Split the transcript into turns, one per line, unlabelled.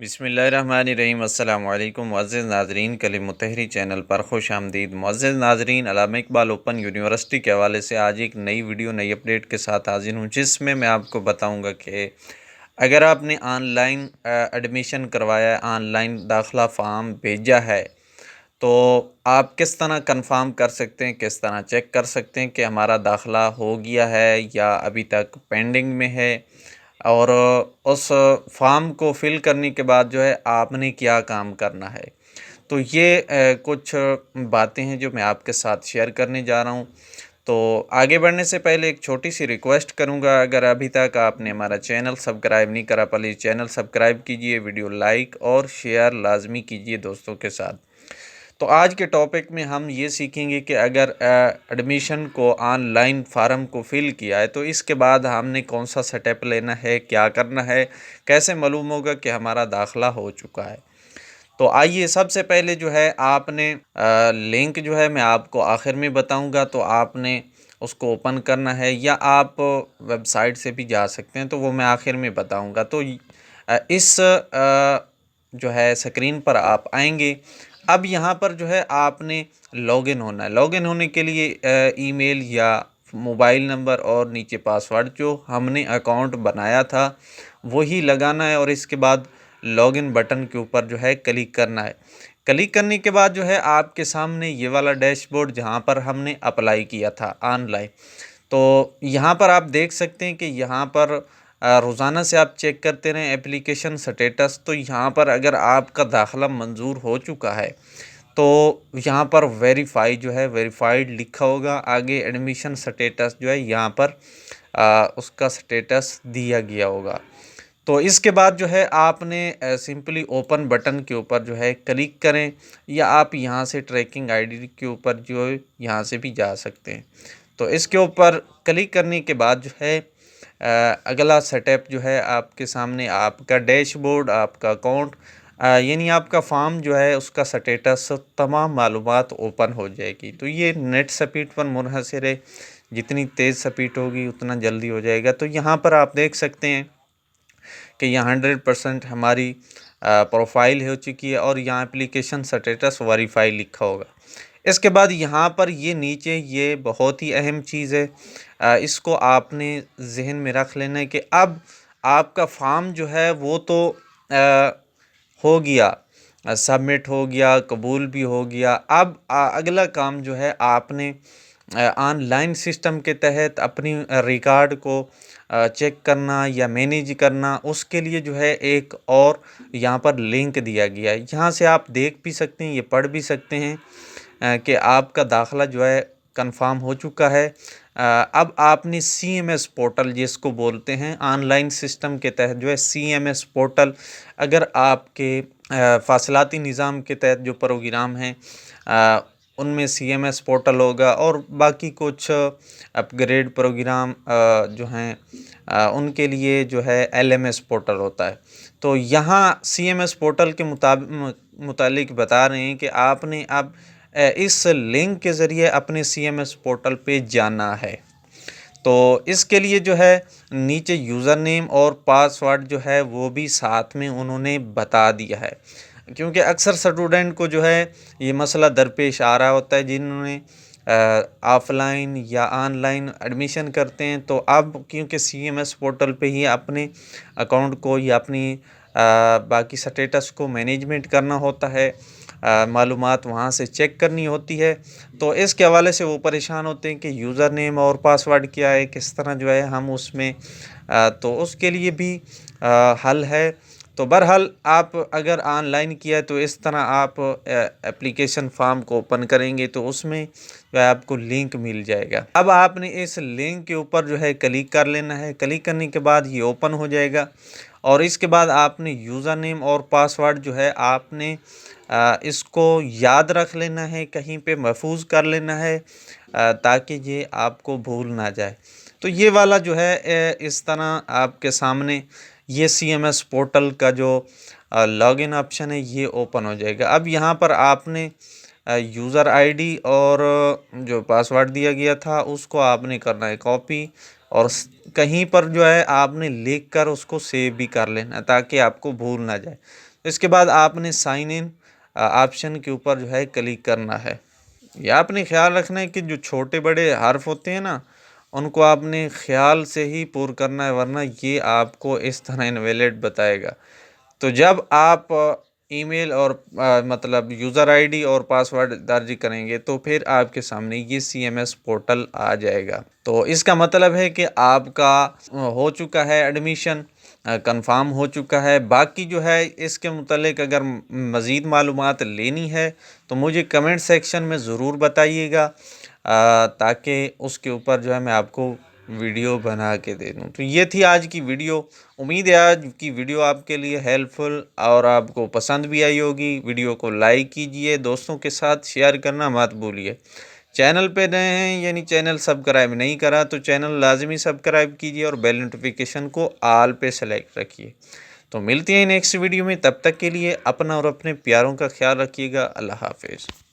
بسم اللہ الرحمن الرحیم۔ السلام علیکم معزز ناظرین، کلیم متحری چینل پر خوش آمدید۔ معزز ناظرین، علامہ اقبال اوپن یونیورسٹی کے حوالے سے آج ایک نئی ویڈیو نئی اپڈیٹ کے ساتھ حاضر ہوں، جس میں میں آپ کو بتاؤں گا کہ اگر آپ نے آن لائن ایڈمیشن کروایا ہے، آن لائن داخلہ فارم بھیجا ہے، تو آپ کس طرح کنفرم کر سکتے ہیں، کس طرح چیک کر سکتے ہیں کہ ہمارا داخلہ ہو گیا ہے یا ابھی تک پینڈنگ میں ہے، اور اس فارم کو فل کرنے کے بعد جو ہے آپ نے کیا کام کرنا ہے۔ تو یہ کچھ باتیں ہیں جو میں آپ کے ساتھ شیئر کرنے جا رہا ہوں۔ تو آگے بڑھنے سے پہلے ایک چھوٹی سی ریکویسٹ کروں گا، اگر ابھی تک آپ نے ہمارا چینل سبسکرائب نہیں کرا، پلیز چینل سبسکرائب کیجئے، ویڈیو لائک اور شیئر لازمی کیجئے دوستوں کے ساتھ۔ تو آج کے ٹاپک میں ہم یہ سیکھیں گے کہ اگر ایڈمیشن کو آن لائن فارم کو فل کیا ہے تو اس کے بعد ہم نے کون سا سٹیپ لینا ہے، کیا کرنا ہے، کیسے معلوم ہوگا کہ ہمارا داخلہ ہو چکا ہے۔ تو آئیے، سب سے پہلے جو ہے آپ نے لنک جو ہے میں آپ کو آخر میں بتاؤں گا، تو آپ نے اس کو اوپن کرنا ہے، یا آپ ویب سائٹ سے بھی جا سکتے ہیں، تو وہ میں آخر میں بتاؤں گا۔ تو اس جو ہے سکرین پر آپ آئیں گے۔ اب یہاں پر جو ہے آپ نے لاگ ان ہونا ہے۔ لاگ ان ہونے کے لیے ای میل یا موبائل نمبر اور نیچے پاسورڈ جو ہم نے اکاؤنٹ بنایا تھا وہی لگانا ہے، اور اس کے بعد لاگ ان بٹن کے اوپر جو ہے کلک کرنا ہے۔ کلک کرنے کے بعد جو ہے آپ کے سامنے یہ والا ڈیش بورڈ جہاں پر ہم نے اپلائی کیا تھا آن لائن، تو یہاں پر آپ دیکھ سکتے ہیں کہ یہاں پر روزانہ سے آپ چیک کرتے رہیں اپلیکیشن سٹیٹس۔ تو یہاں پر اگر آپ کا داخلہ منظور ہو چکا ہے تو یہاں پر ویریفائی جو ہے ویریفائیڈ لکھا ہوگا، آگے ایڈمیشن سٹیٹس جو ہے یہاں پر اس کا سٹیٹس دیا گیا ہوگا۔ تو اس کے بعد جو ہے آپ نے سمپلی اوپن بٹن کے اوپر جو ہے کلک کریں، یا آپ یہاں سے ٹریکنگ آئی ڈی کے اوپر جو ہے یہاں سے بھی جا سکتے ہیں۔ تو اس کے اوپر کلک کرنے کے بعد جو ہے اگلا سٹیپ جو ہے آپ کے سامنے آپ کا ڈیش بورڈ، آپ کا اکاؤنٹ، یعنی آپ کا فارم جو ہے اس کا سٹیٹس، تمام معلومات اوپن ہو جائے گی۔ تو یہ نیٹ سپیڈ پر منحصر ہے، جتنی تیز سپیڈ ہوگی اتنا جلدی ہو جائے گا۔ تو یہاں پر آپ دیکھ سکتے ہیں کہ یہاں 100% ہماری پروفائل ہو چکی ہے، اور یہاں اپلیکیشن سٹیٹس ویریفائی لکھا ہوگا۔ اس کے بعد یہاں پر یہ نیچے یہ بہت ہی اہم چیز ہے، اس کو آپ نے ذہن میں رکھ لینا ہے کہ اب آپ کا فارم جو ہے وہ تو ہو گیا، سبمٹ ہو گیا، قبول بھی ہو گیا۔ اب اگلا کام جو ہے آپ نے آن لائن سسٹم کے تحت اپنی ریکارڈ کو چیک کرنا یا مینیج کرنا، اس کے لیے جو ہے ایک اور یہاں پر لنک دیا گیا ہے۔ یہاں سے آپ دیکھ بھی سکتے ہیں، یہ پڑھ بھی سکتے ہیں کہ آپ کا داخلہ جو ہے کنفرم ہو چکا ہے۔ اب آپ نے سی ایم ایس پورٹل جس کو بولتے ہیں، آن لائن سسٹم کے تحت جو ہے سی ایم ایس پورٹل، اگر آپ کے فاصلاتی نظام کے تحت جو پروگرام ہیں ان میں سی ایم ایس پورٹل ہوگا، اور باقی کچھ اپ گریڈ پروگرام جو ہیں ان کے لیے جو ہے ایل ایم ایس پورٹل ہوتا ہے۔ تو یہاں سی ایم ایس پورٹل کے متعلق بتا رہے ہیں کہ آپ نے اب اس لنک کے ذریعے اپنے سی ایم ایس پورٹل پہ جانا ہے۔ تو اس کے لیے جو ہے نیچے یوزر نیم اور پاسورڈ جو ہے وہ بھی ساتھ میں انہوں نے بتا دیا ہے، کیونکہ اکثر اسٹوڈنٹ کو جو ہے یہ مسئلہ درپیش آ رہا ہوتا ہے جنہوں نے آف لائن یا آن لائن ایڈمیشن کرتے ہیں۔ تو اب کیونکہ سی ایم ایس پورٹل پہ ہی اپنے اکاؤنٹ کو یا اپنی باقی سٹیٹس کو مینجمنٹ کرنا ہوتا ہے، معلومات وہاں سے چیک کرنی ہوتی ہے، تو اس کے حوالے سے وہ پریشان ہوتے ہیں کہ یوزر نیم اور پاسورڈ کیا ہے، کس طرح جو ہے ہم اس میں تو اس کے لیے بھی حل ہے۔ تو بہرحال آپ اگر آن لائن کیا ہے تو اس طرح آپ اپلیکیشن فارم کو اوپن کریں گے تو اس میں جو ہے آپ کو لنک مل جائے گا۔ اب آپ نے اس لنک کے اوپر جو ہے کلک کر لینا ہے، کلک کرنے کے بعد یہ اوپن ہو جائے گا، اور اس کے بعد آپ نے یوزر نیم اور پاسورڈ جو ہے آپ نے اس کو یاد رکھ لینا ہے، کہیں پہ محفوظ کر لینا ہے تاکہ یہ آپ کو بھول نہ جائے۔ تو یہ والا جو ہے اس طرح آپ کے سامنے یہ سی ایم ایس پورٹل کا جو لاگ ان آپشن ہے یہ اوپن ہو جائے گا۔ اب یہاں پر آپ نے یوزر آئی ڈی اور جو پاسورڈ دیا گیا تھا اس کو آپ نے کرنا ہے کاپی، اور کہیں پر جو ہے آپ نے لکھ کر اس کو سیو بھی کر لینا تاکہ آپ کو بھول نہ جائے۔ اس کے بعد آپ نے سائن ان آپشن کے اوپر جو ہے کلک کرنا ہے۔ یہ آپ نے خیال رکھنا ہے کہ جو چھوٹے بڑے حرف ہوتے ہیں نا، ان کو آپ نے خیال سے ہی پور کرنا ہے، ورنہ یہ آپ کو اس طرح انویلڈ بتائے گا۔ تو جب آپ ای میل اور مطلب یوزر آئی ڈی اور پاسورڈ درج کریں گے تو پھر آپ کے سامنے یہ سی ایم ایس پورٹل آ جائے گا۔ تو اس کا مطلب ہے کہ آپ کا ہو چکا ہے ایڈمیشن، کنفارم ہو چکا ہے۔ باقی جو ہے اس کے متعلق اگر مزید معلومات لینی ہے تو مجھے کمنٹ سیکشن میں ضرور بتائیے گا، تاکہ اس کے اوپر جو ہے میں آپ کو ویڈیو بنا کے دے دوں۔ تو یہ تھی آج کی ویڈیو۔ امید ہے آج کی ویڈیو آپ کے لیے ہیلپ فل اور آپ کو پسند بھی آئی ہوگی۔ ویڈیو کو لائک کیجئے، دوستوں کے ساتھ شیئر کرنا مت بھولیے۔ چینل پہ نئے ہیں یعنی چینل سبسکرائب نہیں کرا تو چینل لازمی سبسکرائب کیجئے اور بیل نوٹیفیکیشن کو آل پہ سلیکٹ رکھیے۔ تو ملتے ہیں نیکسٹ ویڈیو میں، تب تک کے لیے اپنا اور اپنے پیاروں کا خیال رکھیے گا۔ اللہ حافظ۔